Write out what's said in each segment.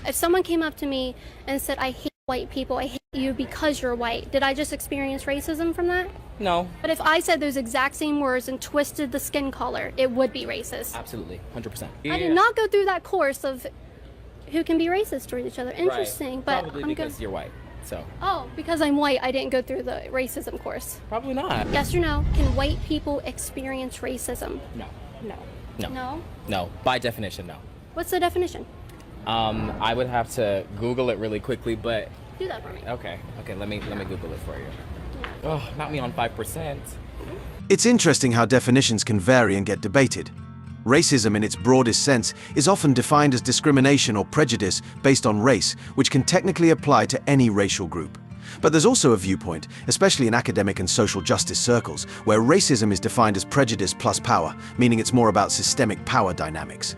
If someone came up to me and said, I hate white people, I hate you because you're white, did I just experience racism from that? No. But if I said those exact same words and twisted the skin color, it would be racist. Absolutely, 100%. I did not go through that course of who can be racist towards each other. Interesting, right. but Probably I'm because good. you're white. So. Oh, because I'm white, I didn't go through the racism course. Probably not. Yes or no? Can white people experience racism? No. No. No. No? No. By definition, no. What's the definition? I would have to Google it really quickly, but. Do that for me. Okay. Let me Google it for you. Oh, not me on 5%. It's interesting how definitions can vary and get debated. Racism in its broadest sense is often defined as discrimination or prejudice based on race, which can technically apply to any racial group. But there's also a viewpoint, especially in academic and social justice circles, where racism is defined as prejudice plus power, meaning it's more about systemic power dynamics.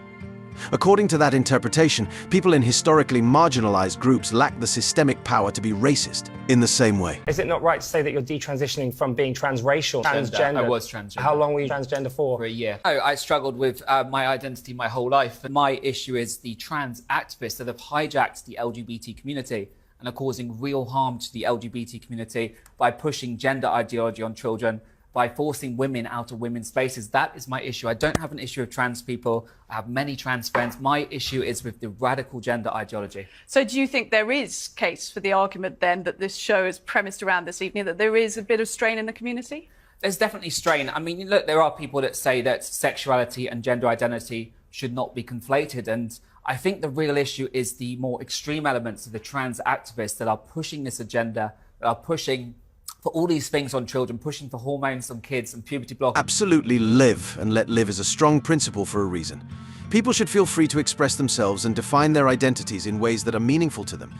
According to that interpretation, people in historically marginalized groups lack the systemic power to be racist in the same way. Is it not right to say that you're detransitioning from being transracial, transgender? I was transgender. How long were you transgender for? For a year. I struggled with my identity my whole life. My issue is the trans activists that have hijacked the LGBT community and are causing real harm to the LGBT community by pushing gender ideology on children, by forcing women out of women's spaces. That is my issue. I don't have an issue with trans people. I have many trans friends. My issue is with the radical gender ideology. So do you think there is case for the argument then that this show is premised around this evening, that there is a bit of strain in the community? There's definitely strain. I mean, look, there are people that say that sexuality and gender identity should not be conflated. And I think the real issue is the more extreme elements of the trans activists that are pushing this agenda, that are pushing for all these things on children, pushing for hormones on kids and puberty blockers. Absolutely live and let live is a strong principle for a reason. People should feel free to express themselves and define their identities in ways that are meaningful to them.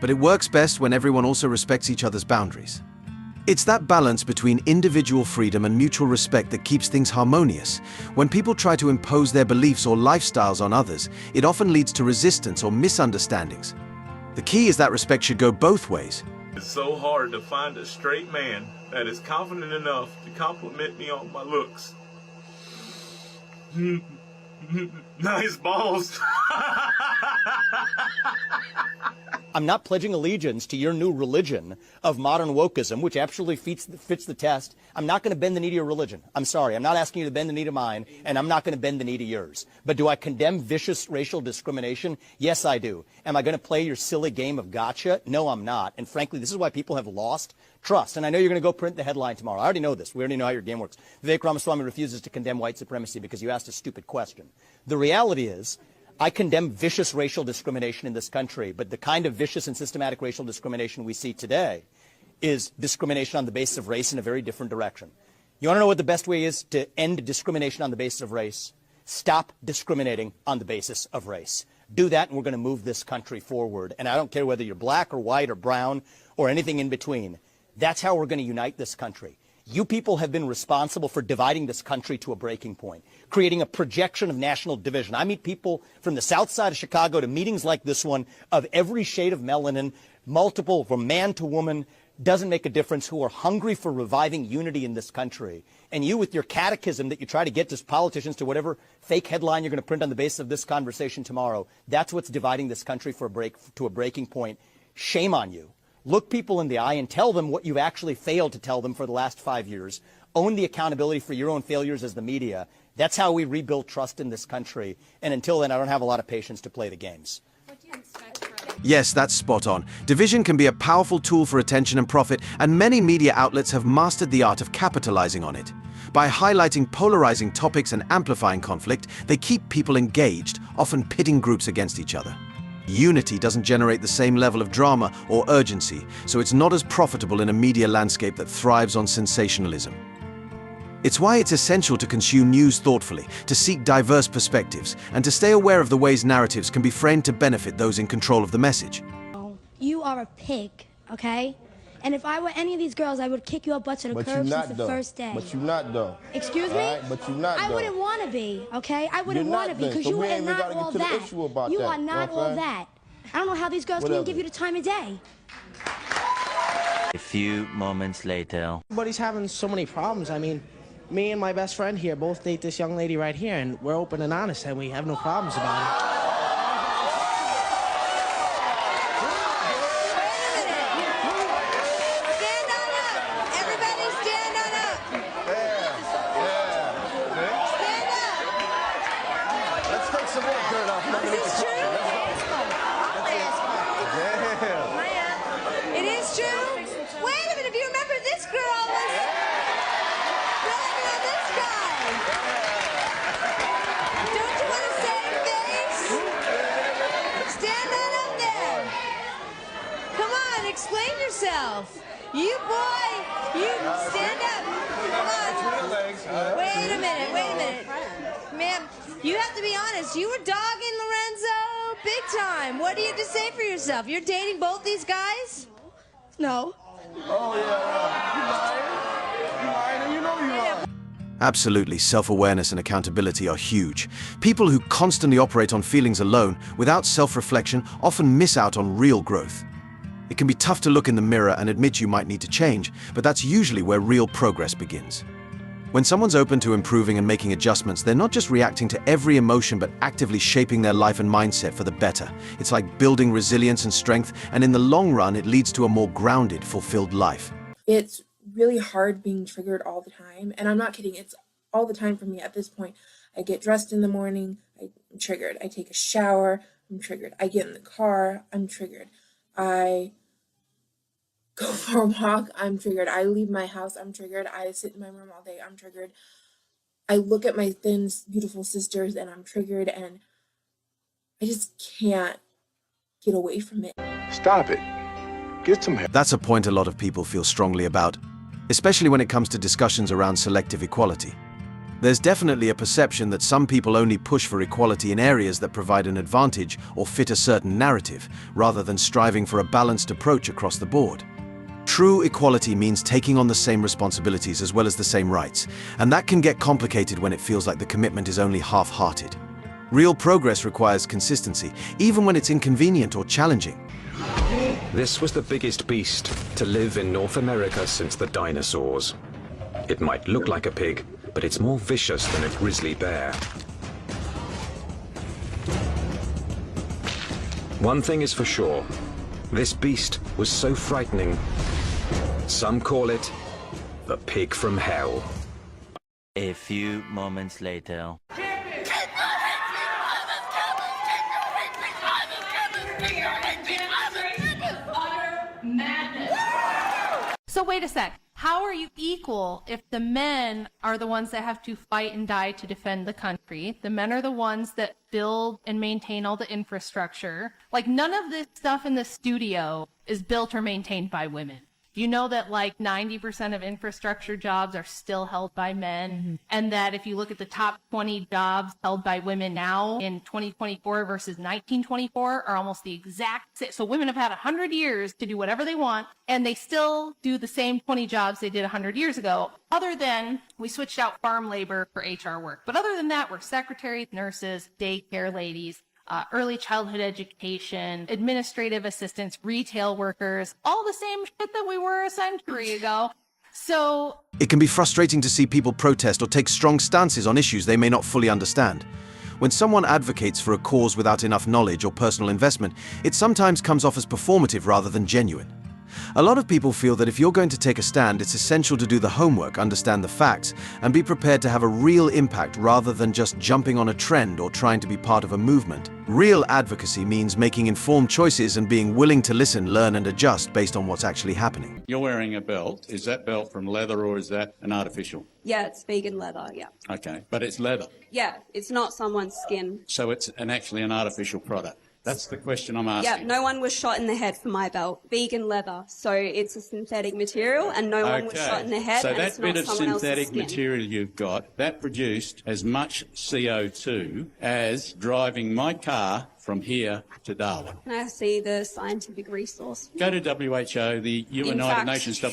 But it works best when everyone also respects each other's boundaries. It's that balance between individual freedom and mutual respect that keeps things harmonious. When people try to impose their beliefs or lifestyles on others, it often leads to resistance or misunderstandings. The key is that respect should go both ways. It's so hard to find a straight man that is confident enough to compliment me on my looks. Nice balls. I'm not pledging allegiance to your new religion of modern wokeism, which absolutely fits the test. I'm not going to bend the knee to your religion. I'm sorry. I'm not asking you to bend the knee to mine, and I'm not going to bend the knee to yours. But do I condemn vicious racial discrimination? Yes, I do. Am I going to play your silly game of gotcha? No, I'm not. And frankly, this is why people have lost trust. And I know you're going to go print the headline tomorrow. I already know this. We already know how your game works. Vivek Ramaswamy refuses to condemn white supremacy because you asked a stupid question. The reality is, I condemn vicious racial discrimination in this country, but the kind of vicious and systematic racial discrimination we see today is discrimination on the basis of race in a very different direction. You want to know what the best way is to end discrimination on the basis of race? Stop discriminating on the basis of race. Do that, and we're going to move this country forward. And I don't care whether you're black or white or brown or anything in between. That's how we're going to unite this country. You people have been responsible for dividing this country to a breaking point, creating a projection of national division. I meet people from the south side of Chicago to meetings like this one of every shade of melanin, multiple, from man to woman, doesn't make a difference, who are hungry for reviving unity in this country. And you, with your catechism that you try to get to politicians to whatever fake headline you're going to print on the basis of this conversation tomorrow, that's what's dividing this country to a breaking point. Shame on you. Look people in the eye and tell them what you've actually failed to tell them for the last 5 years. Own the accountability for your own failures as the media. That's how we rebuild trust in this country. And until then, I don't have a lot of patience to play the games. Yes, that's spot on. Division can be a powerful tool for attention and profit, and many media outlets have mastered the art of capitalizing on it. By highlighting polarizing topics and amplifying conflict, they keep people engaged, often pitting groups against each other. Unity doesn't generate the same level of drama or urgency, so it's not as profitable in a media landscape that thrives on sensationalism. It's why it's essential to consume news thoughtfully, to seek diverse perspectives, and to stay aware of the ways narratives can be framed to benefit those in control of the message. You are a pig, okay? And if I were any of these girls, I would kick you up butt to the curb since the first day. But you're not, though. Excuse me? Right, but you're not, though. I wouldn't want to be, okay? I wouldn't want to be, because you are not all that. You are not all that. I don't know how these girls can give you the time of day. A few moments later. Everybody's having so many problems. I mean, me and my best friend here both date this young lady right here, and we're open and honest, and we have no problems about it. explain yourself. You boy, you stand up. Come on. Wait a minute. Ma'am, you have to be honest. You were dogging Lorenzo big time. What do you have to say for yourself? You're dating both these guys? No. Oh, yeah. You lying and you know you lying. Absolutely, self-awareness and accountability are huge. People who constantly operate on feelings alone, without self-reflection, often miss out on real growth. It can be tough to look in the mirror and admit you might need to change, but that's usually where real progress begins. When someone's open to improving and making adjustments, they're not just reacting to every emotion, but actively shaping their life and mindset for the better. It's like building resilience and strength, and in the long run, it leads to a more grounded, fulfilled life. It's really hard being triggered all the time, and I'm not kidding, it's all the time for me at this point. I get dressed in the morning, I'm triggered. I take a shower, I'm triggered. I get in the car, I'm triggered. I go for a walk, I'm triggered. I leave my house, I'm triggered. I sit in my room all day, I'm triggered. I look at my thin, beautiful sisters and I'm triggered, and I just can't get away from it. Stop it. Get some help. That's a point a lot of people feel strongly about, especially when it comes to discussions around selective equality. There's definitely a perception that some people only push for equality in areas that provide an advantage or fit a certain narrative, rather than striving for a balanced approach across the board. True equality means taking on the same responsibilities as well as the same rights, and that can get complicated when it feels like the commitment is only half-hearted. Real progress requires consistency, even when it's inconvenient or challenging. This was the biggest beast to live in North America since the dinosaurs. It might look like a pig, but it's more vicious than a grizzly bear. One thing is for sure, this beast was so frightening. Some call it the pig from hell. A few moments later. So wait a sec. How are you equal if the men are the ones that have to fight and die to defend the country? The men are the ones that build and maintain all the infrastructure. Like, none of this stuff in the studio is built or maintained by women. You know that like 90% of infrastructure jobs are still held by men, and that if you look at the top 20 jobs held by women now in 2024 versus 1924 are almost the exact same. So women have had 100 years to do whatever they want, and they still do the same 20 jobs they did 100 years ago, other than we switched out farm labor for HR work. But other than that, we're secretaries, nurses, daycare ladies, early childhood education, administrative assistants, retail workers, all the same shit that we were a century ago. So it can be frustrating to see people protest or take strong stances on issues they may not fully understand. When someone advocates for a cause without enough knowledge or personal investment, it sometimes comes off as performative rather than genuine. A lot of people feel that if you're going to take a stand, it's essential to do the homework, understand the facts, and be prepared to have a real impact rather than just jumping on a trend or trying to be part of a movement. Real advocacy means making informed choices and being willing to listen, learn, and adjust based on what's actually happening. You're wearing a belt. Is that belt from leather or is that an artificial? Yeah, it's vegan leather, yeah. Okay, but it's leather. Yeah, it's not someone's skin. So it's actually an artificial product. That's the question I'm asking. Yeah, no one was shot in the head for my belt. Vegan leather, so it's a synthetic material, and no one was shot in the head. So and that it's bit not of someone synthetic else's skin. material you've got, that produced as much CO2 as driving my car from here to Darwin. Can I see the scientific resource? Go to WHO, the United Nations WHO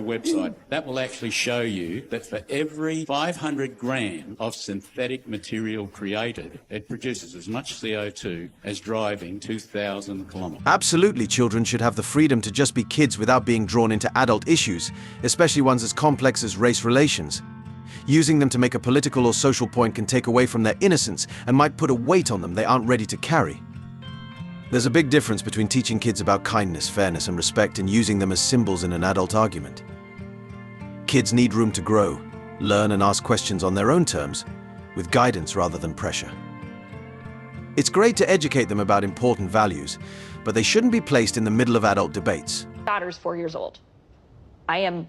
website. That will actually show you that for every 500 gram of synthetic material created, it produces as much CO2 as driving 2,000 kilometres. Absolutely, children should have the freedom to just be kids without being drawn into adult issues, especially ones as complex as race relations. Using them to make a political or social point can take away from their innocence and might put a weight on them they aren't ready to carry. There's a big difference between teaching kids about kindness, fairness, and respect and using them as symbols in an adult argument. Kids need room to grow, learn, and ask questions on their own terms, with guidance rather than pressure. It's great to educate them about important values, but they shouldn't be placed in the middle of adult debates. Daughter's 4 years old. I am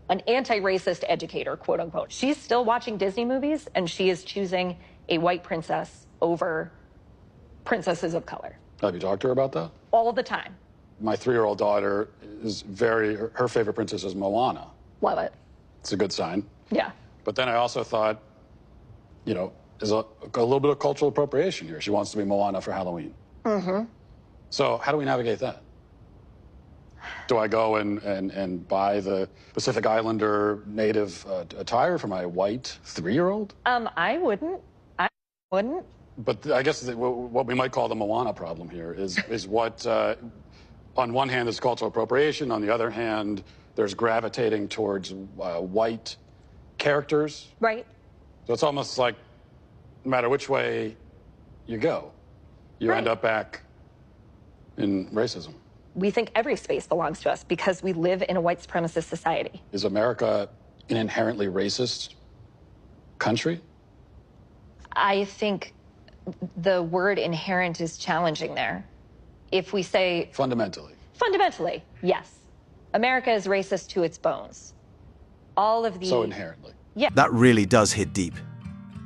an anti-racist educator, quote unquote. She's still watching Disney movies, and she is choosing a white princess over princesses of color. Have you talked to her about that? All the time. My 3-year-old daughter is her favorite princess is Moana. Love it. It's a good sign. Yeah. But then I also thought, you know, there's a little bit of cultural appropriation here. She wants to be Moana for Halloween. Mm-hmm. So how do we navigate that? Do I go and buy the Pacific Islander native attire for my white 3-year-old? I wouldn't. I wouldn't. But I guess what we might call the Moana problem here is what, on one hand, is cultural appropriation. On the other hand, there's gravitating towards white characters. Right. So it's almost like no matter which way you go, you end up back in racism. We think every space belongs to us because we live in a white supremacist society. Is America an inherently racist country? I think the word inherent is challenging there. If we say... Fundamentally. Fundamentally, yes. America is racist to its bones. All of the... So inherently. Yeah. That really does hit deep.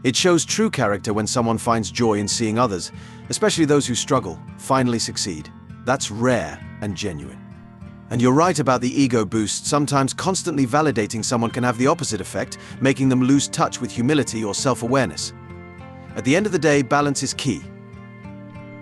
It shows true character when someone finds joy in seeing others, especially those who struggle, finally succeed. That's rare and genuine. And you're right about the ego boost. Sometimes constantly validating someone can have the opposite effect, making them lose touch with humility or self-awareness. At the end of the day, balance is key.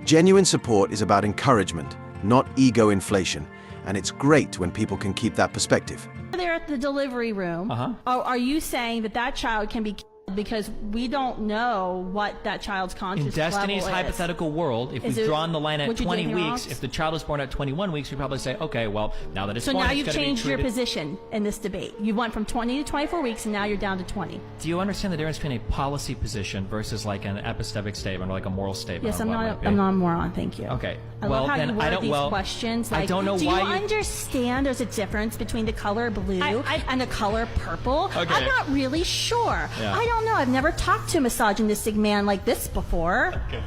Genuine support is about encouragement, not ego inflation, and it's great when people can keep that perspective. They're at the delivery room. Are you saying that that child can be killed because we don't know what that child's conscious In Destiny's level is? hypothetical world, if we've drawn the line at would you do 20 anything weeks, else? if the child is born at 21 weeks, we probably say, okay, well, now that it's So born, now it's you've gotta be changed your treated. position in this debate. You went from 20 to 24 weeks, and now you're down to 20. Do you understand the difference between a policy position versus like an epistemic statement or like a moral statement? Yes, on I'm what not. might be? I'm not a moron. Thank you. Okay. I well, love how then you I word don't. these Well, questions. I Like, don't know do why you understand there's a difference between the color blue and the color purple? Okay. I'm not really sure. Yeah. I don't know. I've never talked to a misogynistic man like this before. Okay.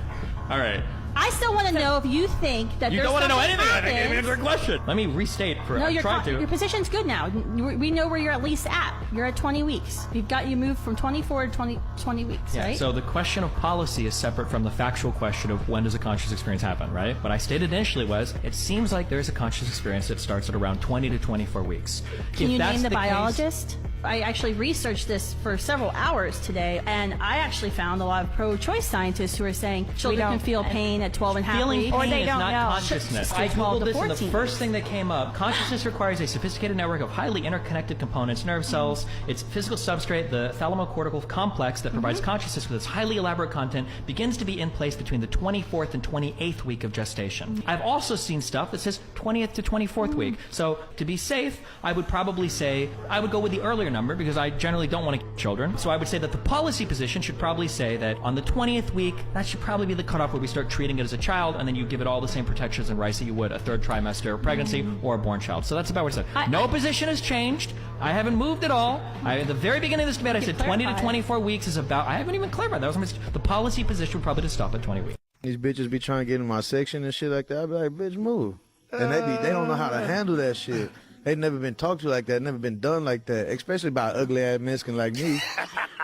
All right. I still want to know if you think that You there's don't want to know something anything. I didn't happens. answer a question. Let me restate for. No, I'm your trying to. position's good now. We know where you're at least at. You're at 20 weeks. You moved from 24 to 20 weeks, Yeah, right? so the question of policy is separate from the factual question of when does a conscious experience happen, right? What I stated initially was, it seems like there's a conscious experience that starts at around 20 to 24 weeks. Can If you that's name the case- biologist? I actually researched this for several hours today, and I actually found a lot of pro-choice scientists who are saying children can feel pain at 12 and a half Feeling weeks. pain is not consciousness. I 12 googled to this, and 14 the first thing that came up: consciousness requires a sophisticated network of highly interconnected components, nerve cells, its physical substrate, the thalamocortical complex that provides consciousness with its highly elaborate content, begins to be in place between the 24th and 28th week of gestation. I've also seen stuff that says 20th to 24th week. So to be safe, I would probably say I would go with the earlier number because I generally don't want to kill children. So I would say that the policy position should probably say that on the 20th week, that should probably be the cutoff where we start treating it as a child, and then you give it all the same protections and rights that you would a third trimester of pregnancy or a born child. So that's about what I said. No position has changed. I haven't moved at all. At the very beginning of this debate, I said 20 to 24 weeks is about. I haven't even clarified. That was the policy position would probably just stop at 20 weeks. These bitches be trying to get in my section and shit like that. I be like, bitch, move. And they don't know how to handle that shit. They never been talked to like that, never been done like that, especially by ugly ass Mexican like me.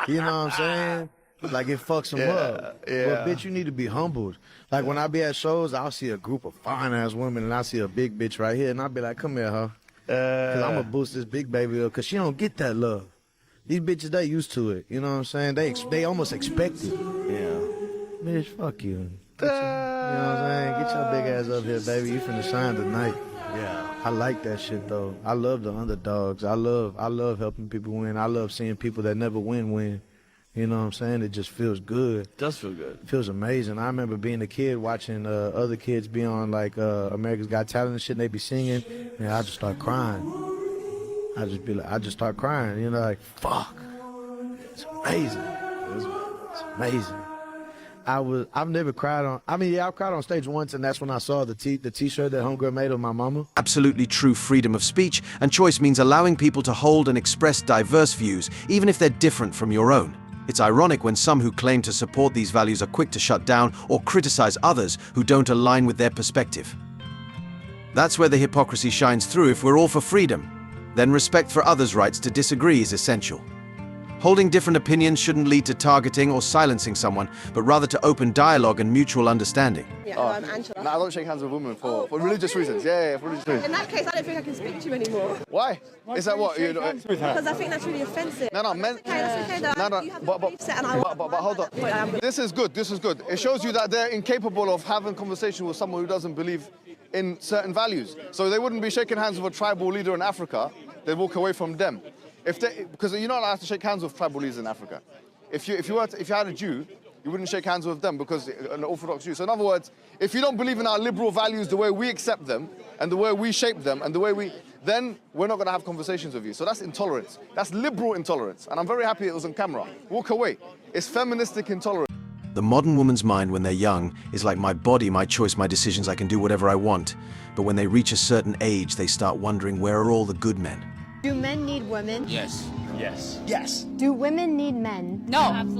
You know what I'm saying? Like it fucks them up. But bitch, you need to be humbled. Like when I be at shows, I'll see a group of fine ass women and I see a big bitch right here and I'll be like, come here, huh? Cause I'm gonna boost this big baby up cause she don't get that love. These bitches, they used to it. You know what I'm saying? They almost expect it. Yeah. Bitch, fuck you. You know what I'm saying? Get your big ass up here, baby. You finna shine tonight. Yeah. I like that shit though. I love the underdogs. I love helping people win. I love seeing people that never win. You know what I'm saying? It just feels good. It does feel good. It feels amazing. I remember being a kid watching other kids be on like America's Got Talent and shit and they be singing and I just start crying. I just start crying, you know, like fuck. It's amazing. It's amazing. I've never cried on. I've cried on stage once, and that's when I saw the T-shirt that homegirl made of my mama. Absolutely true freedom of speech and choice means allowing people to hold and express diverse views, even if they're different from your own. It's ironic when some who claim to support these values are quick to shut down or criticize others who don't align with their perspective. That's where the hypocrisy shines through. If we're all for freedom, then respect for others' rights to disagree is essential. Holding different opinions shouldn't lead to targeting or silencing someone, but rather to open dialogue and mutual understanding. Yeah, I'm Angela. No, I don't shake hands with women for religious reasons. Yeah, for religious reasons. In that case, I don't think I can speak to you anymore. Why? Is that what? Because I think that's really offensive. No, men. Okay, that's okay. No, you have a belief set and but hold on. This is good. This is good. It shows you that they're incapable of having a conversation with someone who doesn't believe in certain values. So they wouldn't be shaking hands with a tribal leader in Africa. They'd walk away from them. Because you're not allowed to shake hands with tribal leaders in Africa. If you had a Jew, you wouldn't shake hands with them because an Orthodox Jew. So in other words, if you don't believe in our liberal values the way we accept them and the way we shape them and the way then we're not going to have conversations with you. So that's intolerance. That's liberal intolerance. And I'm very happy it was on camera. Walk away. It's feministic intolerance. The modern woman's mind when they're young is like my body, my choice, my decisions, I can do whatever I want. But when they reach a certain age, they start wondering, where are all the good men? Do men need women? Yes. Yes. Yes. Do women need men? No,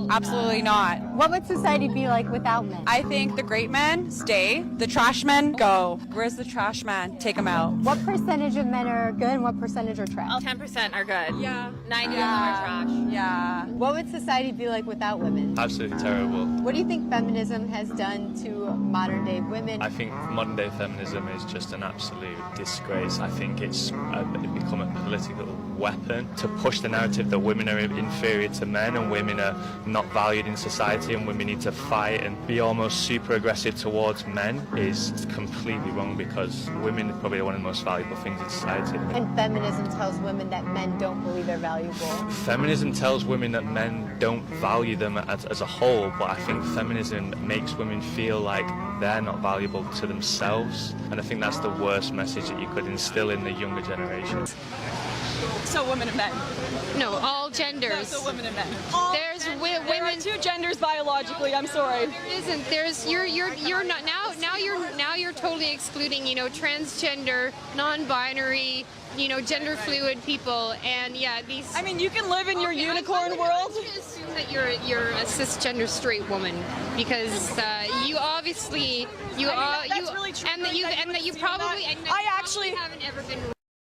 absolutely not. What would society be like without men? I think the great men stay, the trash men go. Where's the trash man? Take them out. What percentage of men are good and what percentage are trash? 10% are good. Yeah. 90 of them are trash. Yeah. What would society be like without women? Absolutely terrible. What do you think feminism has done to modern day women? I think modern day feminism is just an absolute disgrace. I think it's become a political weapon to push the narrative that women are inferior to men and women are not valued in society and women need to fight and be almost super aggressive towards men is completely wrong, because women are probably one of the most valuable things in society. And feminism tells women that men don't believe they're valuable. Feminism tells women that men don't value them as a whole, but I think feminism makes women feel like they're not valuable to themselves, and I think that's the worst message that you could instill in the younger generation. So women and men. No, all genders. No, so women and men. There's women. There are two genders biologically. I'm sorry. There isn't. There's you're not now you're totally excluding, transgender, non-binary, gender fluid people, and yeah, these. I mean, you can live in your unicorn world. I'm going to assume that you're a cisgender straight woman, because you obviously that's really true. and that you probably haven't ever been.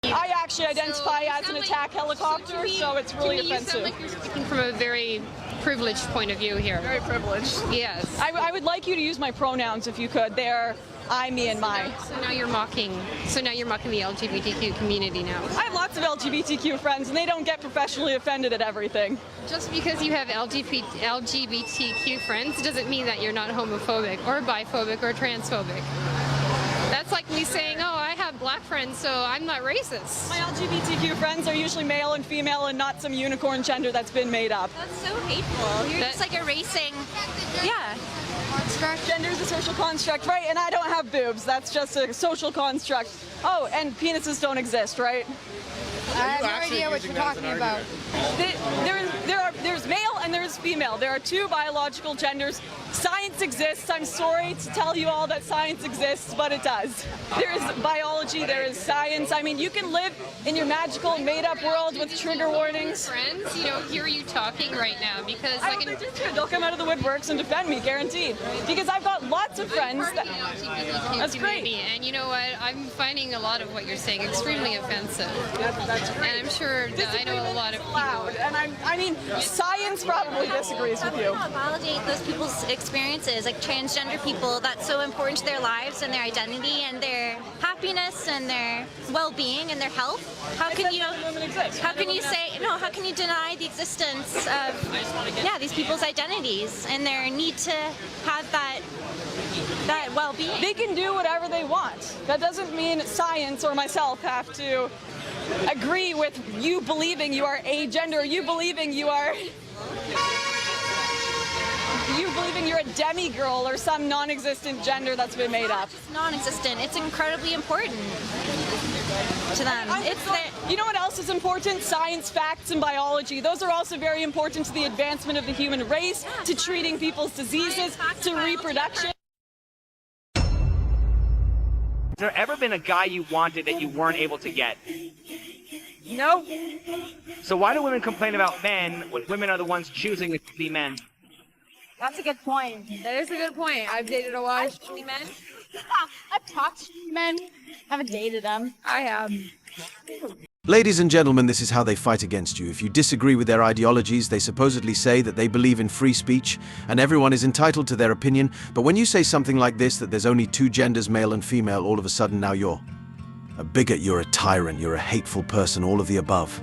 I actually identify as an attack helicopter, so it's really offensive. You sound like you're speaking from a very privileged point of view here. Very privileged. Yes. I would like you to use my pronouns if you could. They're I, me, and my. So now you're mocking the LGBTQ community now. I have lots of LGBTQ friends, and they don't get professionally offended at everything. Just because you have LGBTQ friends doesn't mean that you're not homophobic or biphobic or transphobic. That's like me saying, oh, I have black friends, so I'm not racist. My LGBTQ friends are usually male and female and not some unicorn gender that's been made up. That's so hateful. You're just like erasing. Yeah. Construct. Gender is a social construct, right? And I don't have boobs. That's just a social construct. Oh, and penises don't exist, right? I have no idea what you're talking about. There's male and there's female. There are two biological genders. Science exists. I'm sorry to tell you all that science exists, but it does. There is biology, there is science. I mean, you can live in your magical, made-up world with trigger warnings. Friends, hear you talking right now, because they'll come out of the woodworks and defend me, guaranteed. Because I've got lots of friends. That's great. And you know what? I'm finding a lot of what you're saying extremely offensive. That's great. And I'm sure that I know a lot of people. Loud. And I mean, science probably disagrees with you. Validate those people's experiences, like transgender people. That's so important to their lives and their identity and their happiness and their well-being and their health. How can you deny the existence of these people's identities and their need to have that well-being? They can do whatever they want. That doesn't mean science or myself have to agree with you believing you are a gender, you believing you're a demigirl or some non-existent gender that's been made up. It's non-existent. It's incredibly important to them. You know what else is important? Science, facts, and biology. Those are also very important to the advancement of the human race, to treating people's diseases, to reproduction. Has there ever been a guy you wanted that you weren't able to get? No. So why do women complain about men when women are the ones choosing to be men? That's a good point. That is a good point. I've dated a lot of men. I've talked to men. Haven't dated them. I have. Ladies and gentlemen, this is how they fight against you. If you disagree with their ideologies, they supposedly say that they believe in free speech and everyone is entitled to their opinion. But when you say something like this, that there's only two genders, male and female, all of a sudden now you're a bigot, you're a tyrant, you're a hateful person, all of the above.